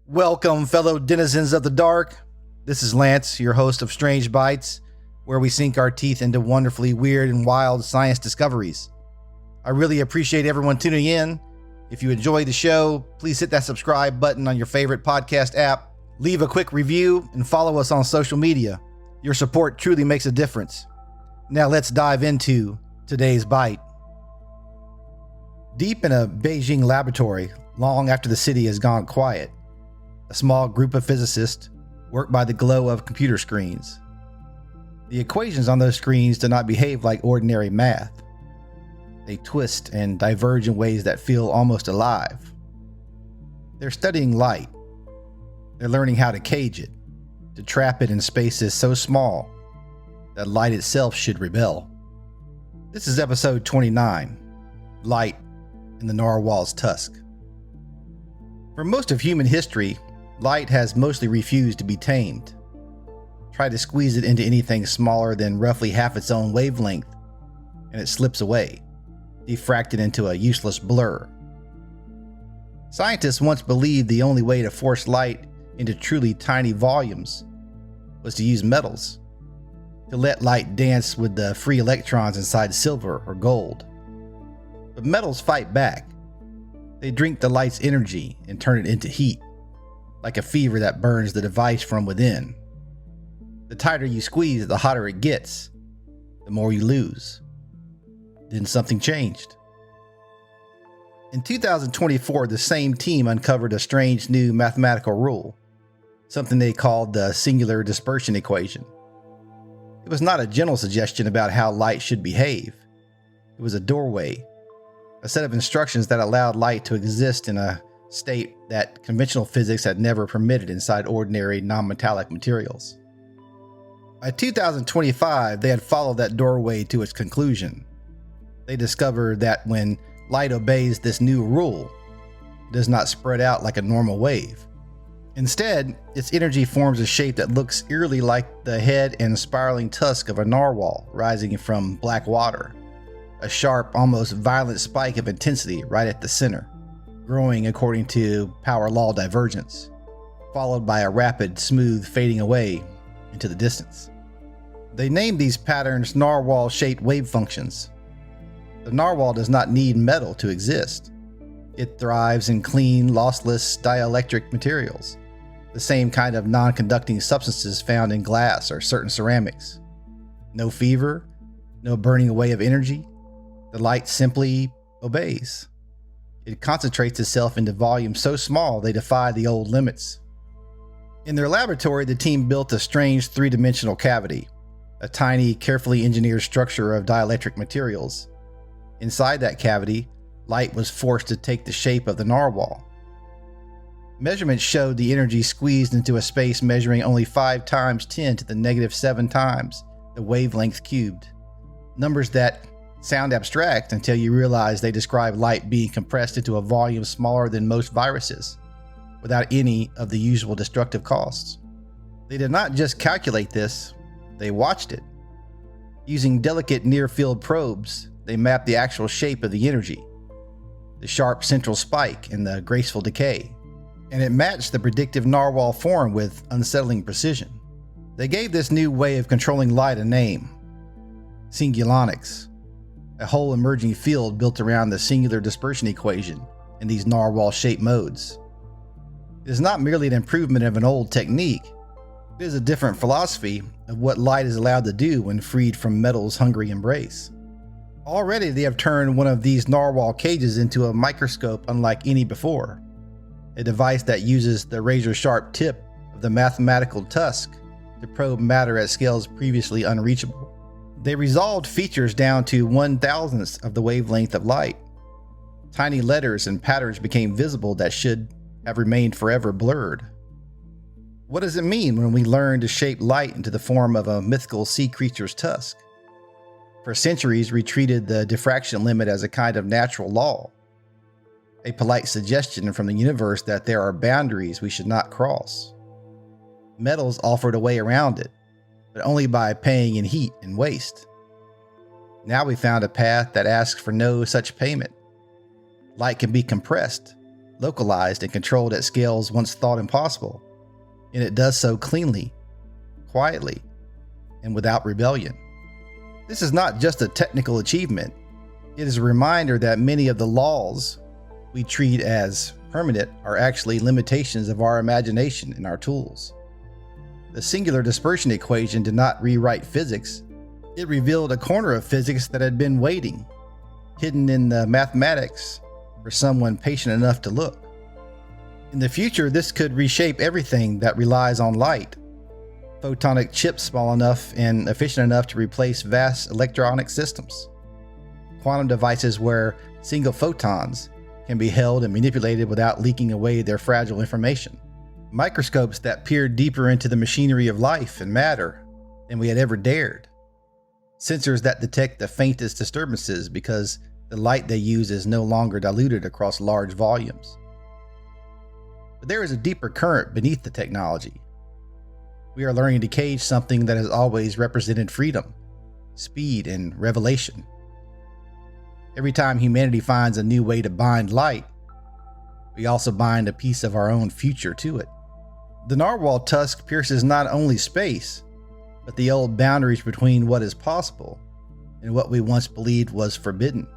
Welcome, fellow denizens of the dark. This is Lance, your host of Strange Bites, where we sink our teeth into wonderfully weird and wild science discoveries. I really appreciate everyone tuning in. If you enjoy the show, please hit that subscribe button on your favorite podcast app, leave a quick review, and follow us on social media. Your support truly makes a difference. Now let's dive into today's bite. Deep in a Beijing laboratory, long after the city has gone quiet, a small group of physicists work by the glow of computer screens. The equations on those screens do not behave like ordinary math. They twist and diverge in ways that feel almost alive. They're studying light. They're learning how to cage it, to trap it in spaces so small that light itself should rebel. This is episode 29, Light in the Narwhal's Tusk. For most of human history, light has mostly refused to be tamed. Try to squeeze it into anything smaller than roughly half its own wavelength, and it slips away, diffracted into a useless blur. Scientists once believed the only way to force light into truly tiny volumes was to use metals, to let light dance with the free electrons inside silver or gold. But metals fight back. They drink the light's energy and turn it into heat, like a fever that burns the device from within. The tighter you squeeze, the hotter it gets, the more you lose. Then something changed. In 2024, the same team uncovered a strange new mathematical rule, something they called the singular dispersion equation. It was not a gentle suggestion about how light should behave. It was a doorway, a set of instructions that allowed light to exist in a state that conventional physics had never permitted inside ordinary non-metallic materials. By 2025, they had followed that doorway to its conclusion. They discovered that when light obeys this new rule, it does not spread out like a normal wave. Instead, its energy forms a shape that looks eerily like the head and spiraling tusk of a narwhal rising from black water, a sharp, almost violent spike of intensity right at the center, growing according to power law divergence, followed by a rapid, smooth fading away into the distance. They named these patterns narwhal-shaped wave functions. The narwhal does not need metal to exist. It thrives in clean, lossless dielectric materials, the same kind of non-conducting substances found in glass or certain ceramics. No fever, no burning away of energy. The light simply obeys. It concentrates itself into volumes so small they defy the old limits. In their laboratory, the team built a strange three-dimensional cavity, a tiny, carefully engineered structure of dielectric materials. Inside that cavity, light was forced to take the shape of the narwhal. Measurements showed the energy squeezed into a space measuring only 5 times 10 to the negative 7 times the wavelength cubed. Numbers that sound abstract until you realize they describe light being compressed into a volume smaller than most viruses, without any of the usual destructive costs. They did not just calculate this, they watched it. Using delicate near-field probes, they mapped the actual shape of the energy, the sharp central spike and the graceful decay, and it matched the predictive narwhal form with unsettling precision. They gave this new way of controlling light a name: singulonics, a whole emerging field built around the singular dispersion equation in these narwhal-shaped modes. It is not merely an improvement of an old technique, it is a different philosophy of what light is allowed to do when freed from metal's hungry embrace. Already they have turned one of these narwhal cages into a microscope unlike any before, a device that uses the razor-sharp tip of the mathematical tusk to probe matter at scales previously unreachable. They resolved features down to 1/1000th of the wavelength of light. Tiny letters and patterns became visible that should have remained forever blurred. What does it mean when we learn to shape light into the form of a mythical sea creature's tusk? For centuries, we treated the diffraction limit as a kind of natural law, a polite suggestion from the universe that there are boundaries we should not cross. Metals offered a way around it, but only by paying in heat and waste. Now we found a path that asks for no such payment. Light can be compressed, localized and controlled at scales once thought impossible, and it does so cleanly, quietly, and without rebellion. This is not just a technical achievement. It is a reminder that many of the laws we treat as permanent are actually limitations of our imagination and our tools. The singular dispersion equation did not rewrite physics. It revealed a corner of physics that had been waiting, hidden in the mathematics, for someone patient enough to look. In the future, this could reshape everything that relies on light. Photonic chips small enough and efficient enough to replace vast electronic systems. Quantum devices where single photons can be held and manipulated without leaking away their fragile information. Microscopes that peer deeper into the machinery of life and matter than we had ever dared. Sensors that detect the faintest disturbances because the light they use is no longer diluted across large volumes. But there is a deeper current beneath the technology. We are learning to cage something that has always represented freedom, speed, and revelation. Every time humanity finds a new way to bind light, we also bind a piece of our own future to it. The Narwhal tusk pierces not only space, but the old boundaries between what is possible and what we once believed was forbidden.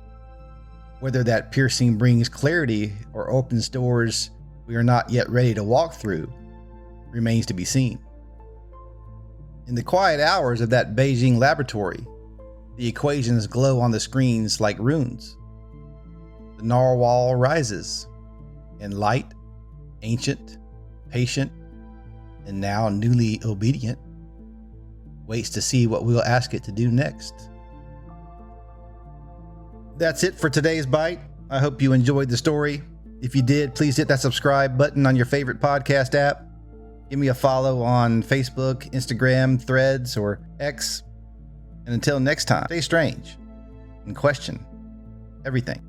Whether that piercing brings clarity or opens doors we are not yet ready to walk through remains to be seen. In the quiet hours of that Beijing laboratory, the equations glow on the screens like runes. The Narwhal rises, and light, ancient, patient, and now newly obedient, waits to see what we'll ask it to do next. That's it for today's bite. I hope you enjoyed the story. If you did, please hit that subscribe button on your favorite podcast app. Give me a follow on Facebook, Instagram, Threads, or X. And until next time, stay strange and question everything.